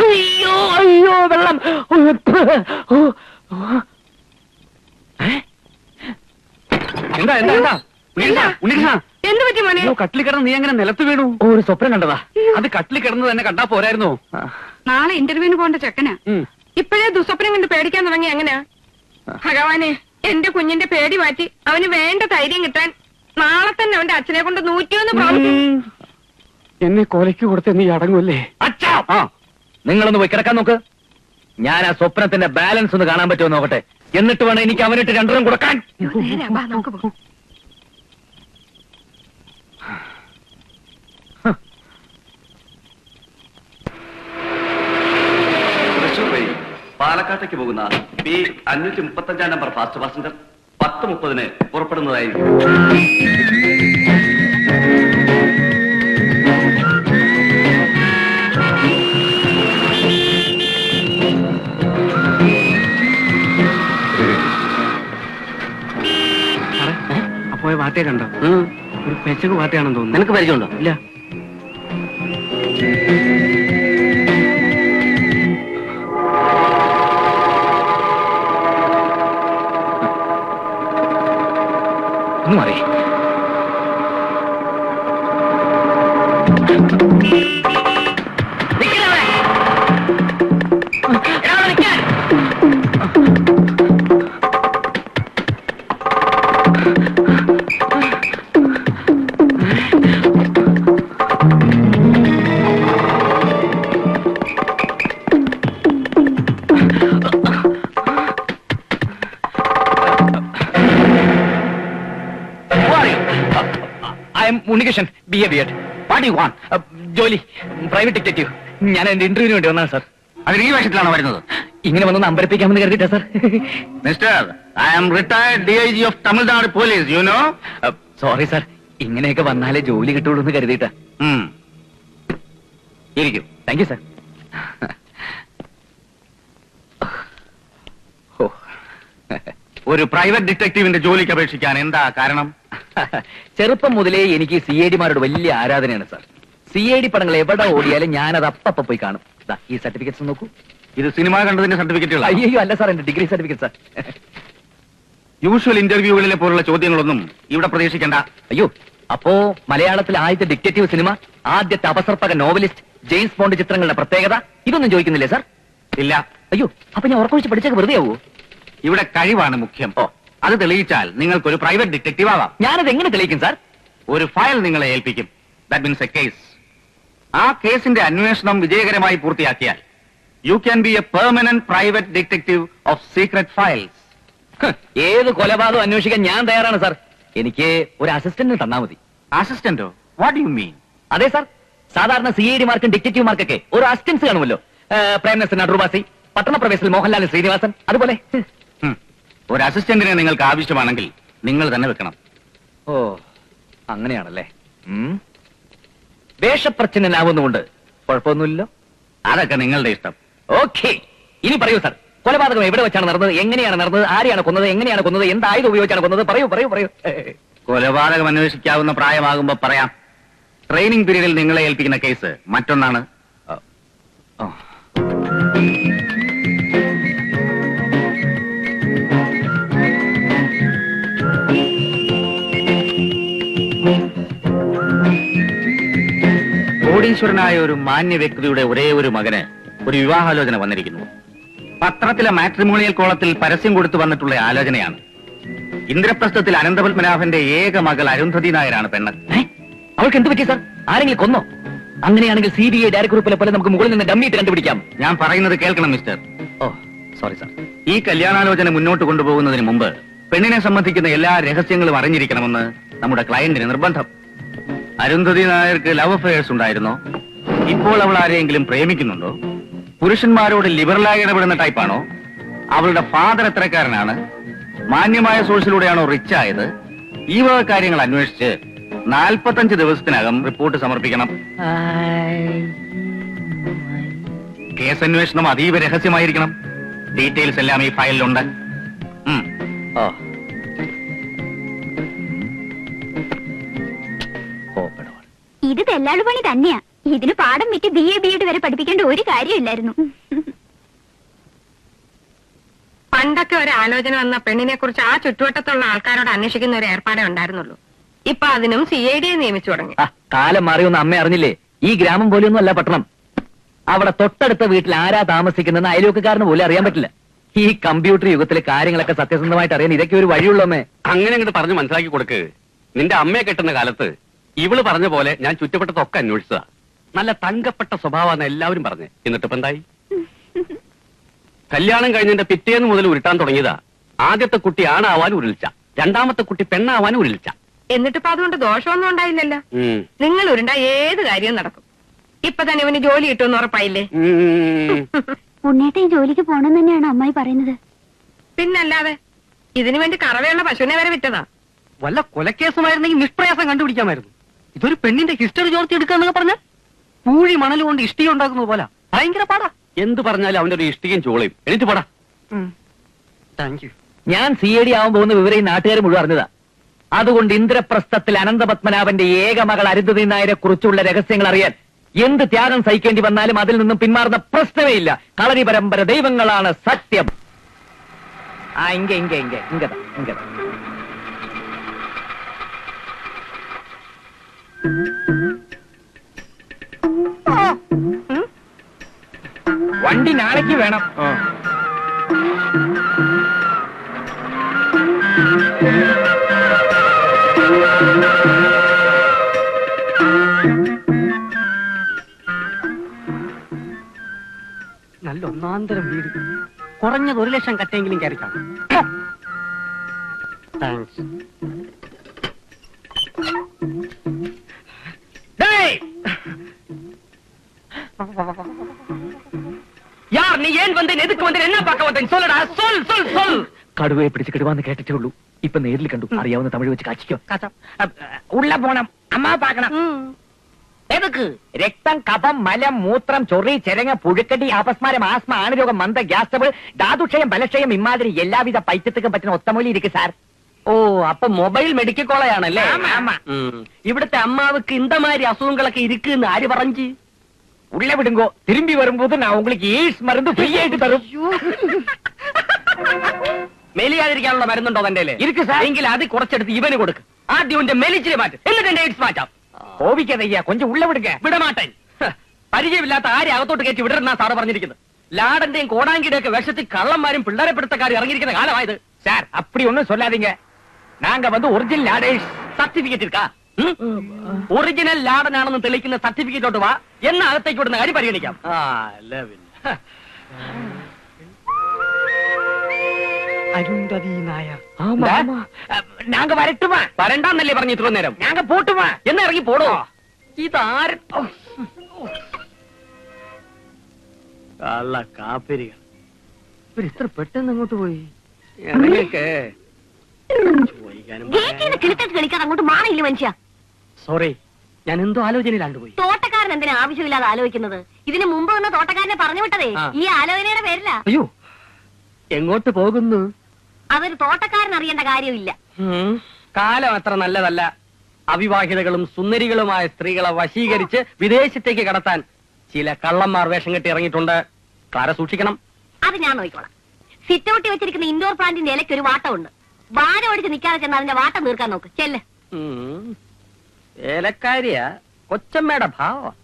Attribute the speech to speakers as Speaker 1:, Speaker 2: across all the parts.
Speaker 1: അയ്യോ അയ്യോ വെള്ളം. എന്താ എന്താ എന്താ
Speaker 2: എന്ത് പറ്റി മോനെ?
Speaker 1: കട്ടിൽ കിടന്ന് നീ എങ്ങനെ നിലത്ത് വീണു? ഒരു സ്വപ്നം കണ്ടതാ. അത് കട്ടിൽ കിടന്ന് തന്നെ കണ്ടാ പോരായിരുന്നോ?
Speaker 2: നാളെ ഇന്റർവ്യൂവിന് പോകേണ്ട ചെക്കനാ. ഇപ്പോഴേ ദുസ്വപ്നം കൊണ്ട് പേടിക്കാൻ തുടങ്ങി എങ്ങനെയാ? ഭഗവാനെ, എന്റെ കുഞ്ഞിന്റെ പേടി മാറ്റി അവന് വേണ്ട ധൈര്യം കിട്ടാൻ നാളെ തന്നെ അവന്റെ അച്ഛനെ കൊണ്ട് 101
Speaker 1: എന്നെ കൊലയ്ക്ക് കൊടുത്ത് നീ അടങ്ങൂല്ലേ?
Speaker 3: അച്ഛാ, നിങ്ങളൊന്ന് പോയി കിടക്കാൻ നോക്ക്. ഞാൻ ആ സ്വപ്നത്തിന്റെ ബാലൻസ് ഒന്ന് കാണാൻ പറ്റുമോ നോക്കട്ടെ. എന്നിട്ട് വേണം എനിക്ക് അവനിട്ട് 2 റൺ കൊടുക്കാൻ.
Speaker 4: പാലക്കാട്ടേക്ക് പോകുന്ന B535 നമ്പർ ഫാസ്റ്റ് പാസഞ്ചർ 10:30 പുറപ്പെടുന്നതായിരിക്കും.
Speaker 1: അപ്പോയ വാർത്തയെ കണ്ടോ? ഒരു പെച്ചക്ക് വാർത്തയാണെന്ന് തോന്നുന്നു.
Speaker 3: നിനക്ക് പരിചയമുണ്ടോ?
Speaker 1: ഇല്ല.
Speaker 3: ഒന്നും അറിയേ. Unnikrishnan, behaviour. What you want? ജോലി, പ്രൈവറ്റ് ഡിറ്റക്റ്റീവ്. ഞാൻ എന്റെ ഇന്റർവ്യൂവിന് വേണ്ടി വന്നതാണ് സാർ.
Speaker 4: അതിന് ഈ വേഷത്തിലാണോ വരുന്നത്?
Speaker 3: ഇങ്ങനെ വന്നൊന്ന് അമ്പരപ്പിക്കാമെന്ന് കരുതിട്ടാ sir.
Speaker 4: Mister, I am retired DIG of Tamil Nadu police, you know.
Speaker 3: Sorry sir, ഇങ്ങനെയൊക്കെ വന്നാലേ ജോലി കിട്ടുള്ളൂ എന്ന് കരുതിട്ടാ.
Speaker 4: ഇരിക്കും.
Speaker 3: Thank you sir.
Speaker 4: ഒരു പ്രൈവറ്റ് ഡിറ്റക്റ്റീവിന്റെ ജോലിക്ക് അപേക്ഷിക്കാൻ എന്താ കാരണം?
Speaker 3: ചെറുപ്പം മുതലേ എനിക്ക് CID-മാരോട് വലിയ ആരാധനയാണ് സാർ. CID പടങ്ങൾ എവിടെ ഓടിയാലും ഞാനത് അപ്പ പോയി കാണും. ഈ സർട്ടിഫിക്കറ്റ്സ് നോക്കൂ.
Speaker 4: ഇത് സിനിമ കണ്ടതിന്റെ സർട്ടിഫിക്കറ്റുകൾ?
Speaker 3: അയ്യോ അല്ല സാർ, എന്റെ ഡിഗ്രി സർട്ടിഫിക്കറ്റ് സാർ.
Speaker 4: യൂഷ്വൽ ഇന്റർവ്യൂകളിലെ പോലുള്ള ചോദ്യങ്ങളൊന്നും ഇവിടെ പ്രതീക്ഷിക്കേണ്ട.
Speaker 3: അയ്യോ, അപ്പോ മലയാളത്തിലെ ആദ്യത്തെ ഡിറ്റക്റ്റീവ് സിനിമ, ആദ്യത്തെ അപസർപ്പക നോവലിസ്റ്റ്, ജെയിംസ് ബോണ്ട് ചിത്രങ്ങളുടെ പ്രത്യേകത, ഇതൊന്നും ചോദിക്കുന്നില്ലേ സാർ?
Speaker 4: ഇല്ല.
Speaker 3: അയ്യോ, അപ്പൊ ഞാൻ ഉറക്കൊഴിച്ച് പഠിച്ചൊക്കെ വെറുതെ ആവൂ?
Speaker 4: ഇവിടെ കഴിവാണ് മുഖ്യം. അത് തെളിയിച്ചാൽ നിങ്ങൾക്കൊരു പ്രൈവറ്റ് ഡിറ്റക്റ്റീവ് ആവാം.
Speaker 3: ഞാനത് എങ്ങനെ തെളിയിക്കും സാർ?
Speaker 4: ഒരു ഫയൽ നിങ്ങളെ ഏൽപ്പിക്കും. That means a case. ആ കേസിന്റെ അന്വേഷണം വിജയകരമായി പൂർത്തിയാക്കിയാൽ you can be a permanent private detective of secret files.
Speaker 3: ഏത് കൊലപാതകം അന്വേഷിക്കാൻ ഞാൻ തയ്യാറാണ് സാർ. എനിക്ക് ഒരു അസിസ്റ്റന്റിന് തന്നാ മതി.
Speaker 4: അസിസ്റ്റന്റോ? What do you mean?
Speaker 3: അതെ സാർ, സാധാരണ CID-മാർക്കും ഡിറ്റക്റ്റീവ്മാർക്കൊക്കെ ഒരു അസിസ്റ്റൻസ് കാണുമല്ലോ. പ്രേംനസൻ അടൂർവാസി, പട്ടണപ്രവേശിൽ മോഹൻലാൽ ശ്രീനിവാസൻ, അതുപോലെ.
Speaker 4: ഒരു അസിസ്റ്റന്റിനെ നിങ്ങൾക്ക് ആവശ്യമാണെങ്കിൽ നിങ്ങൾ തന്നെ വെക്കണം.
Speaker 3: ഓ, അങ്ങനെയാണല്ലേ. വേഷപ്രച്ഛന്നനാവുന്നുകൊണ്ട് കുഴപ്പമൊന്നുമില്ലല്ലോ.
Speaker 4: അതൊക്കെ നിങ്ങളുടെ ഇഷ്ടം.
Speaker 3: ഓക്കെ, ഇനി പറയൂ സാർ, കൊലപാതകം എവിടെ വെച്ചാണ് നടന്നത്, എങ്ങനെയാണ് നടന്നത്, ആരെയാണ് കൊന്നത്, എങ്ങനെയാണ് കൊന്നത്, എന്ത് ആയുധം ഉപയോഗിച്ചാണ് കൊന്നത്? പറയൂ പറയൂ പറയൂ.
Speaker 4: കൊലപാതകം അന്വേഷിക്കാവുന്ന പ്രായമാകുമ്പോ പറയാം. ട്രെയിനിങ് പീരീഡിൽ നിങ്ങളെ ഏൽപ്പിക്കുന്ന കേസ് മറ്റൊന്നാണ്. കോടീശ്വരനായ ഒരു മാന്യ വ്യക്തിയുടെ ഒരേ ഒരു മകന് ഒരു വിവാഹാലോചന വന്നിരിക്കുന്നു. പത്രത്തിലെ മാട്രിമോണിയൽ കോളത്തിൽ പരസ്യം കൊടുത്തു വന്നിട്ടുള്ള ആലോചനയാണ്. ഇന്ദ്രപ്രസ്ഥത്തിൽ അനന്തപത്മനാഭന്റെ ഏക മകൾ അരുന്ധതി നായരാണ് പെണ്ണ്.
Speaker 3: അവൾക്ക് എന്ത് പറ്റി സാർ? ആരെങ്കിലും കൊന്നോ? അങ്ങനെയാണെങ്കിൽ CBI ഡയറക്ടർ പോലെ നമുക്ക് മുകളിൽ നിന്ന് ഡമ്മിയിട്ട് കണ്ടുപിടിക്കാം.
Speaker 4: ഞാൻ പറയുന്നത് കേൾക്കണം മിസ്റ്റർ.
Speaker 3: ഓ സോറി സാർ.
Speaker 4: ഈ കല്യാണാലോചന മുന്നോട്ട് കൊണ്ടുപോകുന്നതിന് മുമ്പ് പെണ്ണിനെ സംബന്ധിക്കുന്ന എല്ലാ രഹസ്യങ്ങളും അറിഞ്ഞിരിക്കണമെന്ന് നമ്മുടെ ക്ലയന്റിന് നിർബന്ധം. അരുന്ധതി നായർക്ക് ലവ് അഫയേഴ്സ് ഉണ്ടായിരുന്നോ? ഇപ്പോൾ അവൾ ആരെയെങ്കിലും പ്രേമിക്കുന്നുണ്ടോ? പുരുഷന്മാരോട് ലിബറലായി ഇടപെടുന്ന ടൈപ്പാണോ? അവളുടെ ഫാദർ എത്രക്കാരനാണ്? മാന്യമായ സോഴ്സിലൂടെയാണോ റിച്ച് ആയത്? ഈ വക കാര്യങ്ങൾ അന്വേഷിച്ച് 45 ദിവസത്തിനകം റിപ്പോർട്ട് സമർപ്പിക്കണം. കേസ് അന്വേഷണം അതീവ രഹസ്യമായിരിക്കണം. ഡീറ്റെയിൽസ് എല്ലാം ഈ ഫയലിലുണ്ട്.
Speaker 5: ഇത് തെല്ലാളു പണി തന്നെയാ. ഇതിന് പാഠം വിറ്റ് BA BEd വരെ പഠിപ്പിക്കേണ്ട ഒരു കാര്യമില്ലായിരുന്നു.
Speaker 2: പണ്ടൊക്കെ ഒരു ആലോചന വന്ന പെണ്ണിനെ കുറിച്ച് ആ ചുറ്റുവട്ടത്തുള്ള ആൾക്കാരോട് അന്വേഷിക്കുന്ന ഒരു ഏർപ്പാടേ ഉണ്ടായിരുന്നുള്ളൂ. ഇപ്പൊ അതിനും CID നിയമിച്ചു തുടങ്ങി.
Speaker 3: കാലം മാറിയൊന്നും അമ്മ അറിഞ്ഞില്ലേ? ഈ ഗ്രാമം പോലെയൊന്നും അല്ല പട്ടണം. അവിടെ തൊട്ടടുത്ത വീട്ടിൽ ആരാ താമസിക്കുന്നതെന്ന് അയൽവക്കക്കാരന് പോലും അറിയാൻ പറ്റില്ല. ഈ കമ്പ്യൂട്ടർ യുഗത്തിലെ കാര്യങ്ങളൊക്കെ സത്യസന്ധമായിട്ട് അറിയാൻ ഇതൊക്കെ ഒരു വഴിയുള്ളൂ അമ്മേ.
Speaker 1: അങ്ങനെ അങ്ങോട്ട് പറഞ്ഞ് മനസ്സിലാക്കി കൊടുക്ക്. നിന്റെ അമ്മയെ കെട്ടുന്ന കാലത്ത് ഇവള് പറഞ്ഞ പോലെ ഞാൻ ചുറ്റപ്പെട്ടതൊക്കെ അന്വേഷിച്ചതാ. നല്ല തങ്കപ്പെട്ട സ്വഭാവമാണ് എല്ലാവരും പറഞ്ഞ്. എന്നിട്ടിപ്പോ എന്തായി? കല്യാണം കഴിഞ്ഞതിന്റെ പിറ്റേന്ന് മുതൽ ഉരുട്ടാൻ തുടങ്ങിയതാ. ആദ്യത്തെ കുട്ടി ആണാവാൻ ഉരുളിച്ച, രണ്ടാമത്തെ കുട്ടി പെണ്ണാവാൻ ഉരുളിച്ച.
Speaker 2: എന്നിട്ടിപ്പോ അതുകൊണ്ട് ദോഷമൊന്നും ഉണ്ടായില്ലല്ലോ. നിങ്ങൾ ഉരുണ്ട ഏത് കാര്യവും നടക്കും. ഇപ്പൊ തന്നെ ഇവന് ജോലി കിട്ടുമെന്ന് ഉറപ്പായില്ലേ?
Speaker 5: ഉണ്ണേട്ടൻ ജോലിക്ക് പോണെന്ന് തന്നെയാണ് അമ്മായി പറയുന്നത്.
Speaker 2: പിന്നല്ലാതെ ഇതിനു വേണ്ടി കറവയുള്ള പശുവിനെ വരെ വിറ്റതാ.
Speaker 1: വല്ല കൊലക്കേസുമായിരുന്നെങ്കിൽ നിഷ്പ്രയാസം കണ്ടുപിടിക്കാമായിരുന്നു. ഇതൊരു പെണ്ണിന്റെ ഹിസ്റ്ററി ചോർത്തി എടുക്കാന്നൊക്കെ പറഞ്ഞ പൂഴി മണൽ കൊണ്ട് ഇഷ്ടിക ഉണ്ടാക്കുന്നത് പോലെ ഭയങ്കര പാടാ. എന്ത് പറഞ്ഞാലും അവന്റെ ഒരു ഇഷ്ടികയും ചോളയും. എനിക്ക് പാടാ. Thank you.
Speaker 3: ഞാൻ CID ആവാൻ പോകുന്ന വിവരം ഈ നാട്ടുകാർ മുഴുവൻ അറിഞ്ഞതാ. അതുകൊണ്ട് ഇന്ദ്രപ്രസ്ഥത്തിൽ അനന്തപത്മനാഭന്റെ ഏക മകൾ അരുന്ധതി നായരെ കുറിച്ചുള്ള രഹസ്യങ്ങൾ അറിയാൻ എന്ത് ത്യാഗം സഹിക്കേണ്ടി വന്നാലും അതിൽ നിന്നും പിന്മാറുന്ന പ്രശ്നമേ ഇല്ല. കളരി പരമ്പര ദൈവങ്ങളാണ് സത്യം. ഇങ്ങതാ വണ്ടി നാളേക്ക് വേണം.
Speaker 1: നല്ല ഒന്നാന്തരം വീട്. കുറഞ്ഞത് 1 ലക്ഷം കട്ടെങ്കിലും കയറിക്കാം. താങ്ക്സ്.
Speaker 3: யார் நீ ஏன் வந்தேன் எதுக்கு வந்தேன் என்ன பார்க்க வந்தேன் சொல்லடா சொல் சொல் சொல். കടുവയെ പിടിച്ച് കിടുവാന്ന് കേട്ടിട്ടേ ഉള്ളൂ. ഇപ്പൊ നേരിൽ കണ്ടു. അറിയാവുന്ന തമിഴ് വെച്ച് കാച്ചിക്കോ. ഉള്ള പോണം അമ്മ പാക്കണം. എതുക്ക്? രക്തം, കഫം, മലം, മൂത്രം, ചൊറി, ചെരങ്ങ, പുഴുക്കടി, അപസ്മാരം, ആസ്മ, ആണുരോഗം, മന്ദ, ഗ്യാസ് ട്രബിൾ, ധാതുക്ഷയം, ബലക്ഷയം ഇമാതിരി എല്ലാവിധ പൈത്യത്തിനും പറ്റുന്ന ഒത്തമൂലി ഇരിക്കും സാർ.
Speaker 1: ഓ, അപ്പൊ മൊബൈൽ മെഡിക്കൽ കോളേജാണല്ലേ? ഇവിടുത്തെ അമ്മാവക്ക് ഇന്തമാതിരി അസുഖങ്ങളൊക്കെ ഇരിക്കുന്ന ആര് പറഞ്ഞു?
Speaker 3: ഉള്ള വിടുങ്കോ തിരുമ്പി വരുമ്പോൾ ഞാൻ உங்களுக்கு എയ്ഡ്സ് മരുന്ന് ഫ്രീ ആയിട്ട് തരും.
Speaker 1: മെലിയാതിരിക്കാനുള്ള മരുന്നുണ്ടോ തന്റെ?
Speaker 3: ഇരിക്കും സാർ.
Speaker 1: എങ്കിൽ അത് കുറച്ചെടുത്ത് ഇവന് കൊടുക്ക്. ആദ്യം എന്റെ മെലിച്ചിനെ മാറ്റും, എന്നിട്ട് എന്റെ എയ്ഡ്സ് മാറ്റാം.
Speaker 3: കോപിക്കാതയ്യ കൊഞ്ചം ഉള്ള വിടുക.
Speaker 1: വിടമാട്ടൻ. പരിചയമില്ലാത്ത ആരെ അകത്തോട്ട് കയറ്റി വിടരുന്ന സാറ് പറഞ്ഞിരിക്കുന്നത്. ലാടന്റെയും കോടാങ്കിയുടെയും ഒക്കെ വേഷത്തിൽ കള്ളന്മാരും പിള്ളേരെ പിടുത്തക്കാരും ഇറങ്ങിയിരിക്കുന്ന കാലമായത്.
Speaker 3: சார் அப்படி ஒண்ணும் சொல்லாதீங்க. நாங்க வந்து ஒரிஜினல் லாடேஷ்.
Speaker 1: സർട്ടിഫിക്കറ്റ് എടുക്കാ. ഒറിജിനൽ ലാടനാണെന്ന് തെളിയിക്കുന്ന സർട്ടിഫിക്കറ്റോട്ട് വാ. എന്ന അകത്തേക്ക് വിടുന്ന കാര്യം പരിഗണിക്കാം. അരുന്ധതി നായർ.
Speaker 3: நாங்க வரட்டுமா?
Speaker 1: വരണ്ടാന്നല്ലേ പറഞ്ഞു ഇത്ര നേരം?
Speaker 3: நாங்க போட்டுமா?
Speaker 1: എന്നാ ഇറങ്ങി പോടോ. ഇതാര കാപ്പിരികൾ ഇത്ര പെട്ടെന്ന് അങ്ങോട്ട് പോയി.
Speaker 5: കളിക്കാൻ അങ്ങോട്ട് മാറിയില്ല മനുഷ്യ.
Speaker 1: സോറി, ഞാൻ എന്തോ ആലോചനയിലാണ്ട് പോയി.
Speaker 5: തോട്ടക്കാരൻ എന്തിനാ ആവശ്യമില്ലാതെ ആലോചിക്കുന്നത്? ഇതിന് മുമ്പ് വന്ന തോട്ടക്കാരനെ പറഞ്ഞു വിട്ടതേ ഈ ആലോചനയുടെ പേരില.
Speaker 1: അയ്യോ, എങ്ങോട്ട് പോകുന്നു?
Speaker 5: അതൊരു തോട്ടക്കാരൻ അറിയേണ്ട കാര്യമില്ല.
Speaker 1: കാലം അത്ര നല്ലതല്ല. അവിവാഹിതകളും സുന്ദരികളുമായ സ്ത്രീകളെ വശീകരിച്ച് വിദേശത്തേക്ക് കടത്താൻ ചില കള്ളന്മാർ വേഷം കെട്ടി ഇറങ്ങിയിട്ടുണ്ട്. കാരെ സൂക്ഷിക്കണം.
Speaker 5: അത് ഞാൻ നോക്കിക്കോളാം. സിറ്റൗട്ടി വെച്ചിരിക്കുന്ന ഇൻഡോർ പ്ലാന്റിന്റെ ഇലയ്ക്ക് ഒരു വാട്ടമുണ്ട്. വാഴ ഒടിച്ച് നിൽക്കാതെ ചെന്ന് അതിന്റെ വാട്ടം തീർക്കാൻ നോക്ക്. ചെല്ല്.
Speaker 1: ഏലക്കാരിയാ കൊച്ചമ്മയുടെ ഭാവം.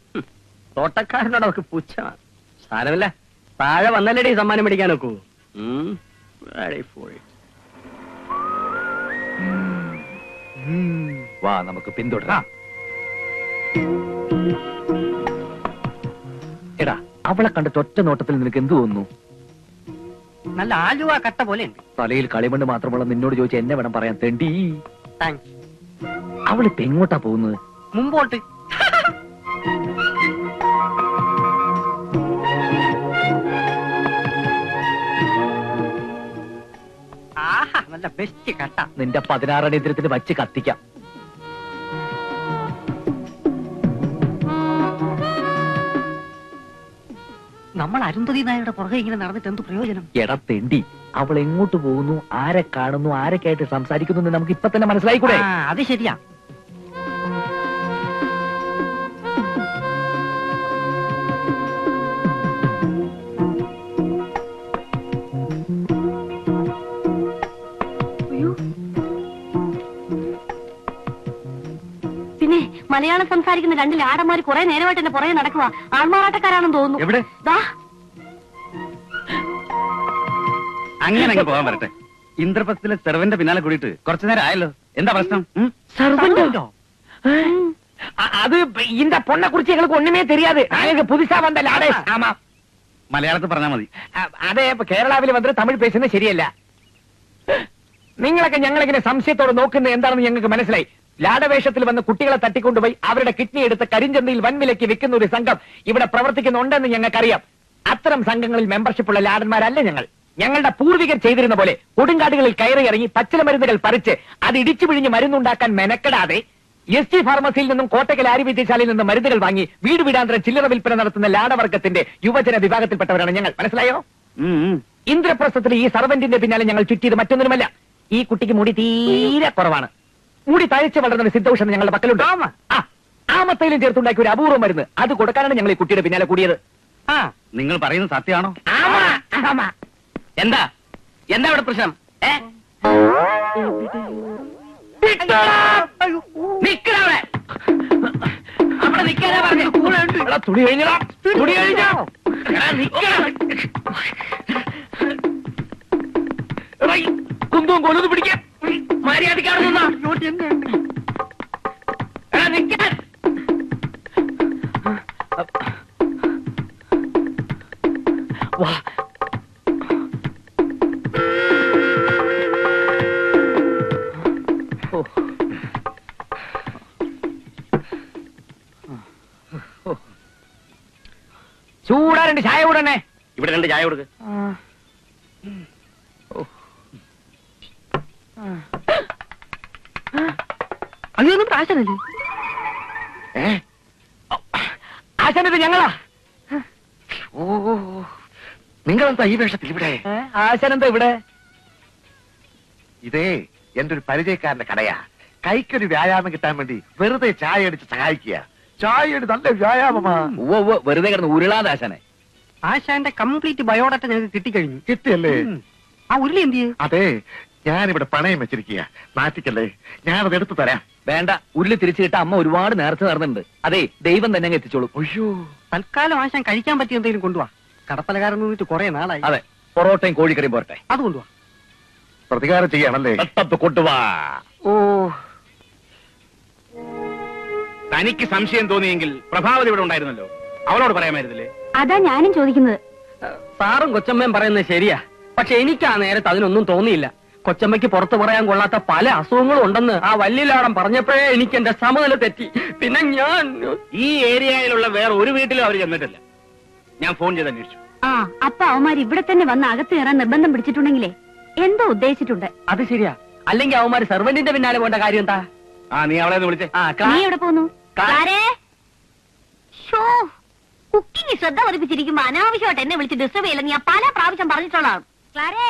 Speaker 1: തോട്ടക്കാരനോട് അവർക്ക് പുച്ഛമാണ്. സാരമില്ല, താഴെ വന്നല്ലേടി സമ്മാനം മേടിക്കാൻ നോക്കൂ.
Speaker 3: വാ നമുക്ക് പിന്തുടരാം. എടാ, അവളെ കണ്ടിട്ട് ഒറ്റ നോട്ടത്തിൽ നിനക്ക് എന്ത് തോന്നുന്നു?
Speaker 1: നല്ല ആലുവ കട്ട പോലെ ഉണ്ട്.
Speaker 3: തലയിൽ കളിമണ്ണ് മാത്രമുള്ള നിന്നോട് ചോദിച്ചാൽ എന്നെ വേണം പറയാൻ തെണ്ടി.
Speaker 1: താങ്ക്സ്.
Speaker 3: അവളിപ്പോ എങ്ങോട്ടാ പോകുന്നത്?
Speaker 1: മുമ്പോട്ട്. ആഹാ, നല്ല ബെസ്റ്റ് കട്ട.
Speaker 3: നിന്റെ 16 അടിയന്തരത്തിന് വച്ച് കത്തിക്കാം.
Speaker 1: നമ്മൾ അരുന്ധതി നായരുടെ പുറകെ ഇങ്ങനെ നടന്നിട്ട് എന്ത് പ്രയോജനം?
Speaker 3: എടാ തെണ്ടി, അവൾ എങ്ങോട്ട് പോകുന്നു, ആരെ കാണുന്നു, ആരൊക്കെയായിട്ട് സംസാരിക്കുന്നു എന്ന് നമുക്ക് ഇപ്പൊ തന്നെ മനസ്സിലായിക്കൂടെ?
Speaker 1: അത് ശരിയാ.
Speaker 5: മലയാളം സംസാരിക്കുന്ന രണ്ട് ലാടന്മാർ കുറെ നേരമായിട്ട് എന്നെ പുറകെ നടക്കുക. ആൾമാറാട്ടക്കാരാണെന്ന് തോന്നുന്നു.
Speaker 4: എവിടെ?
Speaker 5: ദാ.
Speaker 4: അങ്ങനെ അങ്ങ് പോകാൻ വരട്ടെ. ഇന്ദ്രപ്രസ്ഥത്തിലെ സെർവന്റെ പിന്നാലെ കൂടിയിട്ട് കുറച്ചു നേരം ആയല്ലോ. എന്താ പ്രശ്നം?
Speaker 3: സർവന്റോ? அது இந்த பொண்ணை குறிச்சு எங்களுக்கு ஒண்ணுமே தெரியாது. நாங்க புதுசா வந்த லாடேஷ். ஆமா,
Speaker 4: മലയാളത്തിൽ പറഞ്ഞാൽ മതി.
Speaker 3: അതെ, കേരളാവിൽ വന്നിട്ട് തമിഴ് പേശുന്നത് ശരിയല്ല. നിങ്ങളൊക്കെ ഞങ്ങളിങ്ങനെ സംശയത്തോടെ നോക്കുന്നത് എന്താണെന്ന് ഞങ്ങൾക്ക് മനസ്സിലായി. ലാടവേഷത്തിൽ വന്ന് കുട്ടികളെ തട്ടിക്കൊണ്ടുപോയി അവരുടെ കിഡ്നി എടുത്ത് കരിഞ്ചന്തയിൽ വൻവിലയ്ക്ക് വിൽക്കുന്ന ഒരു സംഘം ഇവിടെ പ്രവർത്തിക്കുന്നുണ്ടെന്ന് ഞങ്ങൾക്കറിയാം. അത്തരം സംഘങ്ങളിൽ മെമ്പർഷിപ്പുള്ള ലാടന്മാരല്ല ഞങ്ങൾ. ഞങ്ങളുടെ പൂർവികർ ചെയ്തിരുന്ന പോലെ കൊടുങ്കാടുകളിൽ കയറി ഇറങ്ങി പച്ചില മരുന്നുകൾ പറിച്ച് അത് ഇടിച്ചു പിഴിഞ്ഞ് മരുന്നുണ്ടാക്കാൻ മെനക്കെടാതെ എസ് ടി ഫാർമസിയിൽ നിന്നും കോട്ടക്കൽ ആര്യവൈദ്യശാലയിൽ നിന്നും മരുന്നുകൾ വാങ്ങി വീട് വീടാന്തരം ചില്ലറ വിൽപ്പന നടത്തുന്ന ലാടവർഗത്തിന്റെ യുവജന വിഭാഗത്തിൽപ്പെട്ടവരാണ് ഞങ്ങൾ. മനസ്സിലായോ? ഇന്ദ്രപ്രസ്ഥത്തിൽ ഈ സർവന്റിന്റെ പിന്നാലെ ഞങ്ങൾ ചുറ്റിയത് മറ്റൊന്നിനുമല്ല. ഈ കുട്ടിക്ക് മുടി തീരെ കുറവാണ്. മുടി തഴച്ച് വളർന്ന സിദ്ധൌഷധം ഞങ്ങളുടെ പക്കലുണ്ട്. ആമത്തയിലും ചേർത്തുണ്ടാക്കിയ ഒരു അപൂർവം മരുന്ന് അത് കൊടുക്കാനാണ് ഞങ്ങൾ ഈ കുട്ടിയുടെ പിന്നാലെ കൂടിയത്.
Speaker 4: നിങ്ങൾ പറയുന്നത് സത്യമാണോ?
Speaker 1: എന്താ എന്താ ഇവിടെ പ്രശ്നം?
Speaker 3: നിക്കണവിടെ, അവിടെ നിൽക്കാനാ പറഞ്ഞു. തുണി കഴിഞ്ഞോ? തുണി കഴിഞ്ഞോ? കുന്തവും കൊലൊന്ന് പിടിക്കാം. മര്യാദക്കാണ് നിൽക്കാൻ. വാ, ചൂടാ രണ്ട് ചായ കൂടന്നെ.
Speaker 4: ഇവിടെ രണ്ട് ചായ കൊടുക്ക്.
Speaker 1: അതൊന്നും ആശാനല്ലേ?
Speaker 3: ആശാനത് ഞങ്ങളാ.
Speaker 4: ഓ, നിങ്ങളെന്താ ഈ വേഷത്തിൽ ഇവിടെ?
Speaker 3: ആശാനെന്താ ഇവിടെ?
Speaker 6: ഇതേ എന്റെ ഒരു പരിചയക്കാരന്റെ കടയാ. കൈക്കൊരു വ്യായാമം കിട്ടാൻ വേണ്ടി വെറുതെ ചായ അടിച്ച് സഹായിക്കുക. ചായ അടി നല്ല വ്യായാമമാ.
Speaker 4: വെറുതെ കിടന്ന് ഉരുളാതെ ആശാനെ.
Speaker 1: ആശാന്റെ കംപ്ലീറ്റ് ബയോഡാറ്റ ഞങ്ങൾക്ക് കിട്ടിക്കഴിഞ്ഞു.
Speaker 6: കിട്ടിയല്ലേ?
Speaker 1: ആ ഉരുളി എന്ത് ചെയ്യും?
Speaker 6: അതെ, ഞാനിവിടെ പണയം വെച്ചിരിക്കുക. നാട്ടിക്കല്ലേ, ഞാനത് എടുത്തു തരാം.
Speaker 3: വേണ്ട, ഉരുളി തിരിച്ചു കിട്ടാൻ അമ്മ ഒരുപാട് നേരത്തെ നടന്നിട്ടുണ്ട്. അതെ, ദൈവം തന്നെ അങ്ങ് എത്തിച്ചോളൂ.
Speaker 6: അയ്യോ,
Speaker 1: തൽക്കാലം ആശാൻ കഴിക്കാൻ പറ്റിയ എന്തെങ്കിലും കൊണ്ടുപോവാ. കടപ്പലകാരൻ നിന്നിട്ട് കുറെ നാളായി.
Speaker 3: അതെ, പൊറോട്ടയും കോഴിക്കറിയും പോരട്ടെ.
Speaker 1: അത് കൊണ്ടുപോവാ.
Speaker 6: പ്രതികാരം ചെയ്യാണല്ലേ?
Speaker 4: കൊണ്ടുവാ.
Speaker 1: ഓ,
Speaker 4: തനിക്ക് സംശയം തോന്നിയെങ്കിൽ പ്രഭാവതി ഇവിടെ ഉണ്ടായിരുന്നല്ലോ, അവളോട് പറയാമായിരുന്നില്ലേ?
Speaker 5: അതാ ഞാനും ചോദിക്കുന്നത്.
Speaker 1: സാറും കൊച്ചമ്മയും പറയുന്നത് ശരിയാ. പക്ഷെ എനിക്ക് ആ നേരത്ത് അതിനൊന്നും തോന്നിയില്ല. കൊച്ചമ്മയ്ക്ക് പുറത്തു പറയാൻ കൊള്ളാത്ത പല അസുഖങ്ങളും ഉണ്ടെന്ന് ആ വല്യലാടൻ പറഞ്ഞപ്പോഴേ എനിക്ക് എന്റെ സമനില തെറ്റി. പിന്നെ ഞാൻ
Speaker 4: ഈ ഏരിയയിലുള്ള വേറെ ഒരു വീട്ടിലും അവർ ചെന്നിട്ടില്ല. ഞാൻ ഫോൺ ചെയ്ത് അന്വേഷിച്ചു.
Speaker 5: ആ, അപ്പൊ അവന്മാർ ഇവിടെ തന്നെ വന്ന് അകത്ത് കയറാൻ നിർബന്ധം പിടിച്ചിട്ടുണ്ടെങ്കിലേ എന്തോ ഉദ്ദേശിച്ചിട്ടുണ്ട്.
Speaker 1: അത് ശരിയാ. അല്ലെങ്കിൽ അവന്മാര് സെർവന്റിന്റെ പിന്നാലെ പോണ്ട കാര്യം എന്താ?
Speaker 4: നീ അവളെ ഒന്ന് വിളിച്ചേ.
Speaker 5: നീ എവിടെ പോന്നു? കുക്കിംഗ് ശ്രദ്ധ പതിപ്പിച്ചിരിക്കുമ്പോ അനാവശ്യമായിട്ട് എന്നെ വിളിച്ച് ഡിസ്റ്റർബ് ചെയ്യില്ല. ഞാൻ പല പ്രാവശ്യം പറഞ്ഞിട്ടുള്ളതാണ്. ക്ലാരേ,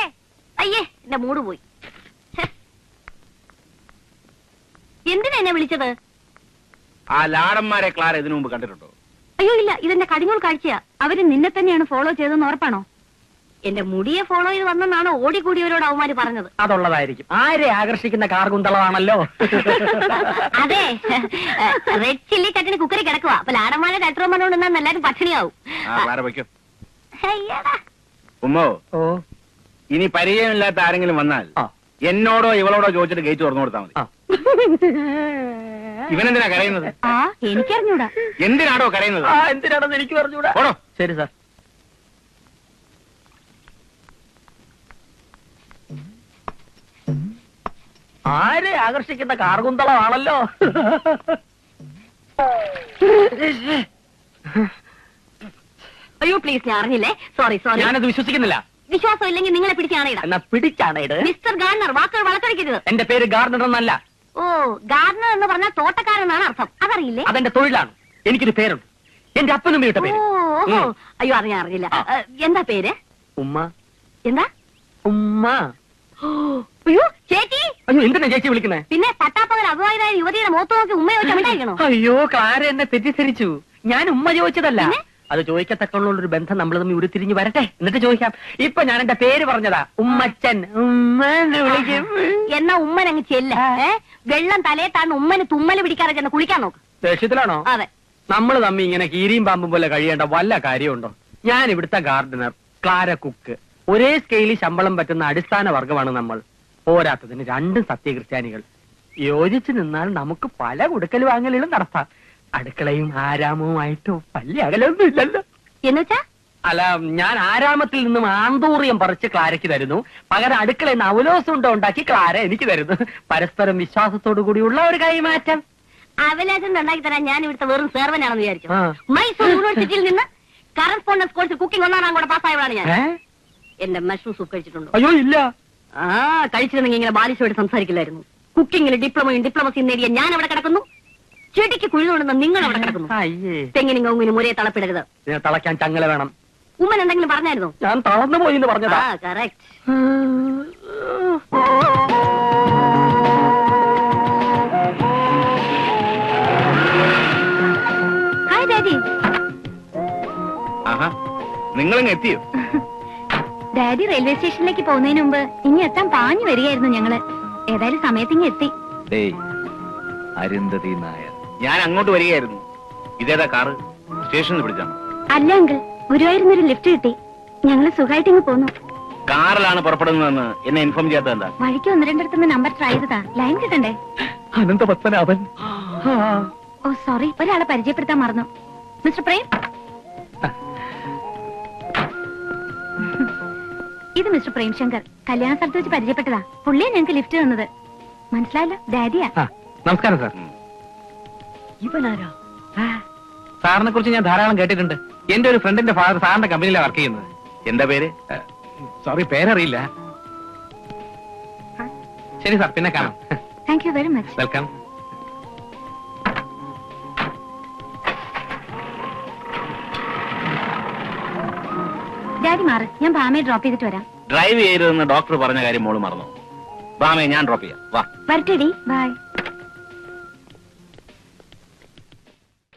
Speaker 5: അയ്യേ, എന്റെ മൂഡ് പോയി. എന്തിനാ എന്നെ വിളിച്ചത്?
Speaker 4: ആ ലാടന്മാരെ ക്ലാര ഇതിനു മുമ്പ് കണ്ടിട്ടുണ്ടോ?
Speaker 5: അയ്യോ ഇല്ല, ഇതെന്റെ കടിഞ്ഞൂൽ കാഴ്ചയാ. അവര് നിന്നെ തന്നെയാണ് ഫോളോ ചെയ്തെന്ന് ഉറപ്പാണോ? എന്റെ മുടിയെ ഫോളോ ചെയ്ത് വന്നെന്നാണ് ഓടിക്കൂടിയവരോട് അവന്മാര് പറഞ്ഞത്.
Speaker 1: അതുള്ളതായിരിക്കും. ആരെ ആകർഷിക്കുന്ന കാർകുന്തളമാണല്ലോ.
Speaker 5: അതെ, റെഡ് ചില്ലി കട്ടിന് കുക്കറി കിടക്കുക. അപ്പൊ ലാടന്മാരെ കട്ടറും പറഞ്ഞുകൊണ്ടിരുന്ന എല്ലാരും പട്ടിണിയാവും.
Speaker 4: ക്ലാര വയ്ക്കും. ഉമ്മോ, ഇനി പരിചയമില്ലാത്ത ആരെങ്കിലും വന്നാൽ എന്നോടോ ഇവളോടോ ചോദിച്ചിട്ട് ഗേറ്റ് തുറന്നു കൊടുത്താൽ മതി. ഇവനെന്തിനാ കരയുന്നത്?
Speaker 5: ആ, എനിക്കറിഞ്ഞൂടാ.
Speaker 4: എന്തിനാടോ കരയുന്നത്?
Speaker 1: എന്തിനാണെന്ന് എനിക്ക് പറഞ്ഞൂടാ.
Speaker 4: ഓടോ.
Speaker 1: ശരി സാർ. ആരെ ആകർഷിക്കുന്ന കാർകുന്തളമാണല്ലോ.
Speaker 5: അയ്യോ പ്ലീസ്, ഞാൻ അറിഞ്ഞില്ലേ. Sorry sorry.
Speaker 1: ഞാനത് വിശ്വസിക്കുന്നില്ല.
Speaker 5: വിശ്വാസം ഇല്ലെങ്കിൽ നിങ്ങളെ പിടിച്ചാണേടാ.
Speaker 1: എന്നാ പിടിച്ചാണേട്.
Speaker 5: മിസ്റ്റർ ഗാർണർ, വാക്കുകൾ വളർത്തടിക്കരുത്.
Speaker 1: എന്റെ പേര് ഗാർഡനർ എന്നല്ല.
Speaker 5: ഓ, ഗാർഡനർ എന്ന് പറഞ്ഞാൽ തോട്ടക്കാരെന്നാണ് അർത്ഥം. അതറിയില്ലേ?
Speaker 1: അതെന്റെ തൊഴിലാണ്. എനിക്കൊരു പേരുണ്ട്. എന്റെ അപ്പനും ഇട്ട പേര്.
Speaker 5: ഓ, അയ്യോ അറിഞ്ഞില്ല. എന്താ പേര്?
Speaker 1: ഉമ്മ.
Speaker 5: എന്താ?
Speaker 1: ഉമ്മ.
Speaker 5: അയ്യോ ചേച്ചി.
Speaker 1: അയ്യോ, എന്തിനാ ചേച്ചി വിളിക്കുന്നേ?
Speaker 5: പിന്നെ പട്ടാപ്പകൽ അഭിവാഹിതായ യുവതിയുടെ മുഖത്ത് നോക്കി ഉമ്മ ചോദിച്ചാണോ?
Speaker 1: അയ്യോ, ക്ലാര എന്നെ തെറ്റിദ്ധരിച്ചു. ഞാൻ ഉമ്മ ചോദിച്ചതല്ല. അത് ചോദിക്കത്തക്കുള്ള ഒരു ബന്ധം നമ്മൾ തമ്മിൽ ഉരുത്തിരിഞ്ഞ് വരട്ടെ, എന്നിട്ട് ചോദിക്കാം. ഇപ്പൊ ഞാൻ എന്റെ പേര് പറഞ്ഞതാ, ഉമ്മച്ചൻ. ഉമ്മന്ന് വിളിക്കും.
Speaker 5: എന്നാ ഉമ്മൻ അങ്ങ് ചെല്ല. വെള്ളം തലയെ താന്ന് ഉമ്മന് തുമ്മല് പിടിക്കാതെ ചെന്ന് കുളിക്കാൻ നോക്ക്.
Speaker 1: ദേഷ്യത്തിലാണോ?
Speaker 5: അതെ.
Speaker 1: നമ്മൾ തമ്മി ഇങ്ങനെ കീരിയും പാമ്പും പോലെ കഴിയേണ്ട വല്ല കാര്യമുണ്ടോ? ഞാൻ ഇവിടുത്തെ ഗാർഡനർ, ക്ലാര കുക്ക്, ഒരേ സ്കെയിലിൽ ശമ്പളം പറ്റുന്ന അടിസ്ഥാന വർഗമാണ് നമ്മൾ. പോരാത്തതിന് രണ്ടും സത്യക്രിസ്ത്യാനികൾ. യോജിച്ചു നിന്നാൽ നമുക്ക് പല കൊടുക്കൽ വാങ്ങലുകളും നടത്താം. അടുക്കളയും ആരാമവുമായിട്ട് വലിയ അകലൊന്നും ഇല്ലല്ലോ.
Speaker 5: എന്നുവെച്ചാ?
Speaker 1: അല്ല, ഞാൻ ആരാമത്തിൽ നിന്നും ആന്തൂറിയം പറിച്ച് ക്ലാരയ്ക്ക് തരുന്നു, പകരം അടുക്കളയിൽ നിന്ന് അവലോസുണ്ട ഉണ്ടാക്കി ക്ലാര എനിക്ക് തരുന്നു. പരസ്പരം വിശ്വാസത്തോടു കൂടിയുള്ള ഒരു കൈമാറ്റം.
Speaker 5: അവലാശം ഉണ്ടാക്കി തരാൻ ഞാൻ ഇവിടുത്തെ വെറും സെർവനാണെന്ന് വിചാരിച്ചു. മൈസൂർ യൂണിവേഴ്സിറ്റിയിൽ നിന്ന് കറസ്പോണ്ടൻസ് കോഴ്സ് കുക്കിംഗ് 1ാം കൂടെ പാസ്സായവളാണ് ഞാൻ. എന്റെ മഷ്റൂം സൂപ്പ് കഴിച്ചിട്ടുണ്ടോ?
Speaker 1: അയ്യോ ഇല്ല.
Speaker 5: കഴിച്ചിരുന്നെങ്കിൽ ഇങ്ങനെ ബാലിശോട് സംസാരിക്കില്ലായിരുന്നു. കുക്കിംഗിൽ ഡിപ്ലോമയും നേടിയ ഞാൻ അവിടെ കിടക്കുന്നു, ചെടിക്ക് കുഴിതുകൊണ്ടുന്ന നിങ്ങൾ അവിടെ കിടക്കുന്നു. തെങ്ങിനും കവുങ്ങിനും ഒരേ തളപ്പിടരുത്.
Speaker 1: തളയ്ക്കാൻ ചങ്ങല വേണം.
Speaker 5: ഉമ്മൻ എന്തെങ്കിലും പറഞ്ഞായിരുന്നോ?
Speaker 1: ഞാൻ തളർന്നു പോയി എന്ന് പറഞ്ഞതാ.
Speaker 5: കറക്റ്റ്. Hi daddy.
Speaker 4: നിങ്ങളിങ്ങ് എത്തിയോ?
Speaker 5: ഡാഡി റെയിൽവേ സ്റ്റേഷനിലേക്ക് പോകുന്നതിന് മുമ്പ് ഇനി എത്താൻ പാഞ്ഞു വരികയായിരുന്നു ഞങ്ങള്. ഏതായാലും സമയത്തിങ്ങ് എത്തി.
Speaker 4: അരുന്ധതി നായർ, ഞാൻ അങ്ങോട്ട് വരികയായിരുന്നു. ഇതേതാ കാറ്? സ്റ്റേഷനിൽ പിടിച്ചാണ്?
Speaker 5: അല്ല അങ്കിൾ, ഗുരുവായൂരിന്നൊരു ലിഫ്റ്റ് കിട്ടി. ഞങ്ങള് സുഖമായിട്ടിങ്ങ് പോന്നു.
Speaker 4: കാറിലാണ് പുറപ്പെടുന്നതെന്ന് എന്നെ ഇൻഫോം ചെയ്യാത്ത എന്താ?
Speaker 5: വഴിക്ക് 1-2 നമ്പർ ട്രൈ ചെയ്തതാ, ലൈൻ കിട്ടണ്ടേ?
Speaker 1: അനന്തപത്മനാഭൻ.
Speaker 5: ഓ സോറി, ഒരാളെ പരിചയപ്പെടുത്താൻ മറന്നു. മിസ്റ്റർ പ്രേം, ഇത് മിസ്റ്റർ പ്രേംശങ്കർ. കല്യാണ സ്ഥലത്ത് വെച്ച് പരിചയപ്പെട്ടതാ. പുള്ളിയെ ഞങ്ങൾക്ക് ലിഫ്റ്റ് തന്നത്. മനസ്സിലായല്ലോ, ഡാഡിയാ.
Speaker 1: നമസ്കാരം സാർ.
Speaker 5: ഇവനാരാ?
Speaker 1: സാറിനെ കുറിച്ച് ഞാൻ ധാരാളം കേട്ടിട്ടുണ്ട്. എന്റെ ഒരു ഫ്രണ്ടിന്റെ ഫാദർ സാറിന്റെ കമ്പനിയിലാണ് വർക്ക് ചെയ്യുന്നത്.
Speaker 4: എന്താ പേര്?
Speaker 1: സോറി, പേരറിയില്ല. ശരി സാർ, പിന്നെ കാണാം.
Speaker 5: Thank you very much.
Speaker 1: Welcome.
Speaker 5: Daddy മാറ്, ഞാൻ ഭാമയെ ഡ്രോപ്പ് ചെയ്തിട്ട് വരാം.
Speaker 4: ഡ്രൈവ് ചെയ്യരുതെന്ന് ഡോക്ടർ പറഞ്ഞ കാര്യം മോള് മറന്നു. ഭാമയെ ഞാൻ ഡ്രോപ്പ് ചെയ്യാം. വാ.
Speaker 5: വരട്ടെടി, ബൈ.